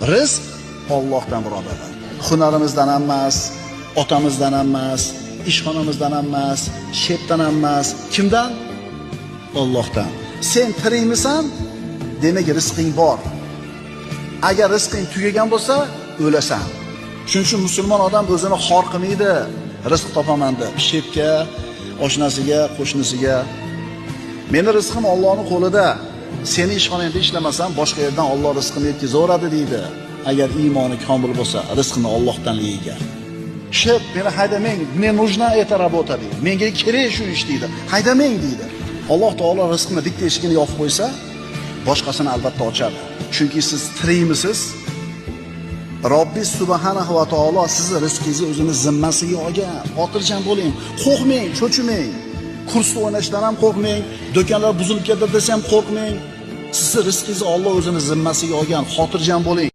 Rizq Allohdan birodarlar. Hunarimizdan emas, otamizdan emas, ishxonamizdan emas, shepdan emas. Kimdan? Allohdan. Sen tirikmisan? Demak rizqing bor. Agar rizqing tugagan bo'lsa, o'lasan. Shuning uchun musulmon odam o'zini xor qilmaydi. Rizq topaman deb shepga, oshnasiga, qo'shnisiga. Meni rizqim Allohning qo'lida. Seni ishxonangda ishlamasam, boshqa yerdan Alloh rizqini yetkazaveradi deydi. Agar iymoni komil bo'lsa, rizqini Allohdan yeyiga. Shep, meni haydamang, мне нужна эта работа deydi. Menga kerak shu ish deydi. Haydamang deydi. Alloh taolo rizqni bitta eshigini yopib qo'ysa, boshqasini albatta ochadi. Chunki siz tirikmisiz? Robbis subhanahu va taolo sizni rizqingizni o'zini zimmasiga olgan. Xotirjam bo'ling, qo'rqmang, cho'chimang. Kursda o'ynashdan ham qo'rqmang, do'konlar buzilib ketdi desam qo'rqmang. Sizni rizqingizni Alloh o'zini zimmasiga olgan. Xotirjam bo'ling.